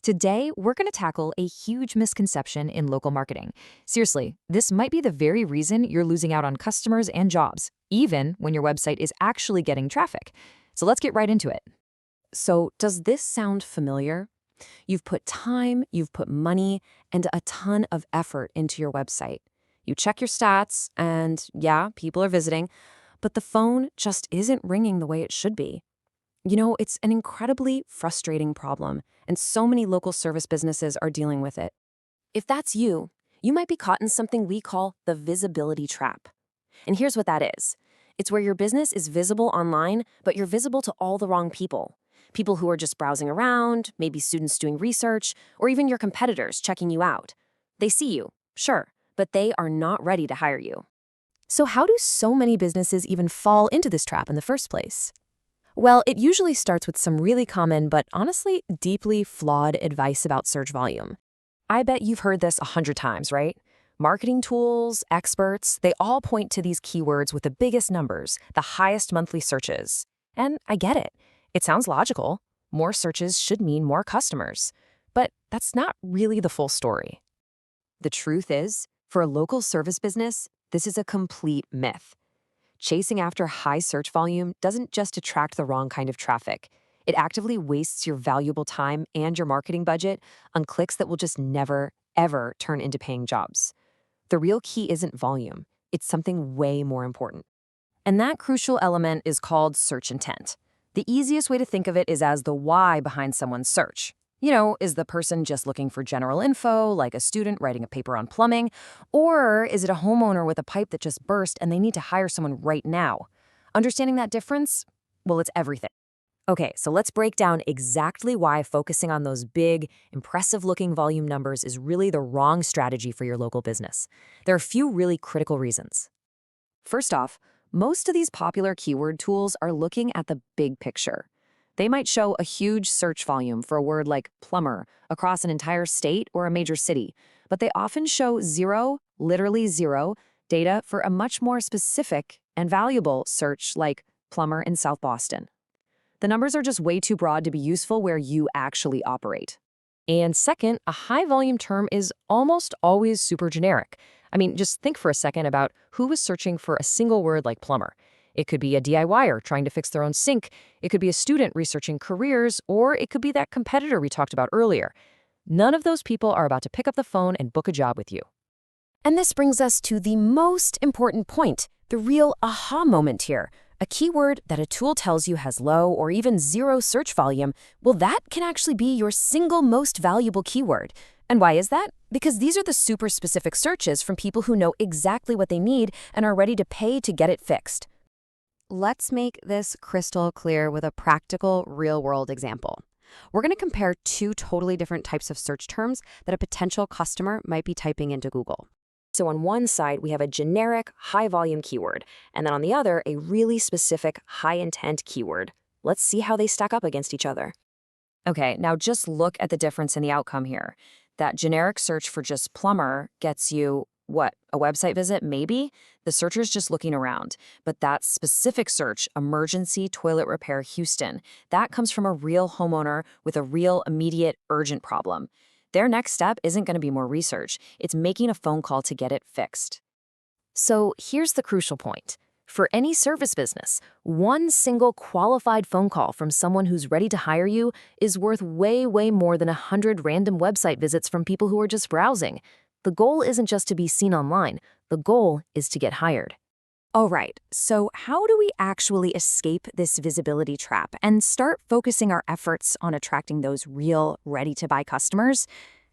Today, we're going to tackle a huge misconception in local marketing. Seriously, this might be the very reason you're losing out on customers and jobs, even when your website is actually getting traffic. So let's get right into it. So, does this sound familiar? You've put time, you've put money, and a ton of effort into your website. You check your stats, and yeah, people are visiting, but the phone just isn't ringing the way it should be. It's an incredibly frustrating problem, and so many local service businesses are dealing with it. If that's you, you might be caught in something we call the visibility trap. And here's what that is. It's where your business is visible online, but you're visible to all the wrong people. People who are just browsing around, maybe students doing research, or even your competitors checking you out. They see you, sure, but they are not ready to hire you. So how do so many businesses even fall into this trap in the first place? Well, it usually starts with some really common, but honestly, deeply flawed advice about search volume. I bet you've heard this 100 times, right? Marketing tools, experts, they all point to these keywords with the biggest numbers, the highest monthly searches. And I get it. It sounds logical. More searches should mean more customers. But that's not really the full story. The truth is, for a local service business, this is a complete myth. Chasing after high search volume doesn't just attract the wrong kind of traffic. It actively wastes your valuable time and your marketing budget on clicks that will just never, ever turn into paying jobs. The real key isn't volume. It's something way more important. And that crucial element is called search intent. The easiest way to think of it is as the why behind someone's search. Is the person just looking for general info, like a student writing a paper on plumbing? Or is it a homeowner with a pipe that just burst and they need to hire someone right now? Understanding that difference? Well, it's everything. Okay, so let's break down exactly why focusing on those big, impressive-looking volume numbers is really the wrong strategy for your local business. There are a few really critical reasons. First off, most of these popular keyword tools are looking at the big picture. They might show a huge search volume for a word like plumber across an entire state or a major city, but they often show zero, literally zero, data for a much more specific and valuable search like plumber in South Boston. The numbers are just way too broad to be useful where you actually operate. And second, a high-volume term is almost always super generic. I mean, just think for a second about who is searching for a single word like plumber. It could be a DIYer trying to fix their own sink, it could be a student researching careers, or it could be that competitor we talked about earlier. None of those people are about to pick up the phone and book a job with you. And this brings us to the most important point, the real aha moment here. A keyword that a tool tells you has low or even zero search volume, well, that can actually be your single most valuable keyword. And why is that? Because these are the super specific searches from people who know exactly what they need and are ready to pay to get it fixed. Let's make this crystal clear with a practical, real-world example. We're going to compare two totally different types of search terms that a potential customer might be typing into Google. So on one side, we have a generic, high-volume keyword, and then on the other, a really specific, high-intent keyword. Let's see how they stack up against each other. Okay, now just look at the difference in the outcome here. That generic search for just plumber gets you, what, a website visit, maybe? The searcher's just looking around. But that specific search, emergency toilet repair Houston, that comes from a real homeowner with a real immediate urgent problem. Their next step isn't going to be more research. It's making a phone call to get it fixed. So here's the crucial point. For any service business, one single qualified phone call from someone who's ready to hire you is worth way, way more than 100 random website visits from people who are just browsing. The goal isn't just to be seen online. The goal is to get hired. All right, so how do we actually escape this visibility trap and start focusing our efforts on attracting those real, ready-to-buy customers?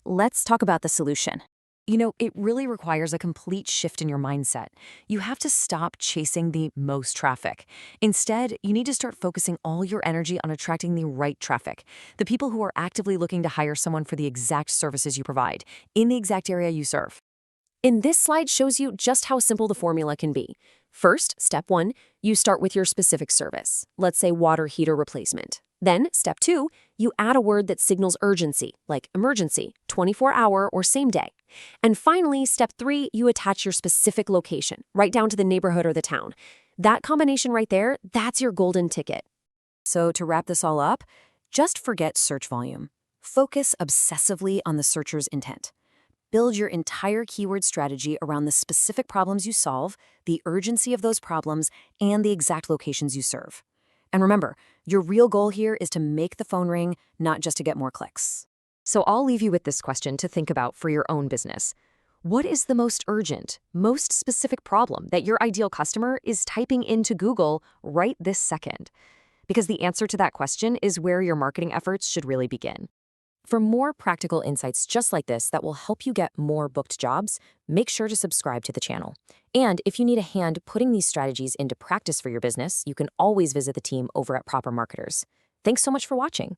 Let's talk about the solution. It really requires a complete shift in your mindset. You have to stop chasing the most traffic. Instead, you need to start focusing all your energy on attracting the right traffic, the people who are actively looking to hire someone for the exact services you provide, in the exact area you serve. And this slide shows you just how simple the formula can be. First, step 1, you start with your specific service. Let's say water heater replacement. Then, step 2, you add a word that signals urgency, like emergency, 24-hour, or same day. And finally, step 3, you attach your specific location, right down to the neighborhood or the town. That combination right there, that's your golden ticket. So to wrap this all up, just forget search volume. Focus obsessively on the searcher's intent. Build your entire keyword strategy around the specific problems you solve, the urgency of those problems, and the exact locations you serve. And remember, your real goal here is to make the phone ring, not just to get more clicks. So I'll leave you with this question to think about for your own business. What is the most urgent, most specific problem that your ideal customer is typing into Google right this second? Because the answer to that question is where your marketing efforts should really begin. For more practical insights just like this that will help you get more booked jobs, make sure to subscribe to the channel. And if you need a hand putting these strategies into practice for your business, you can always visit the team over at Proper Marketers. Thanks so much for watching.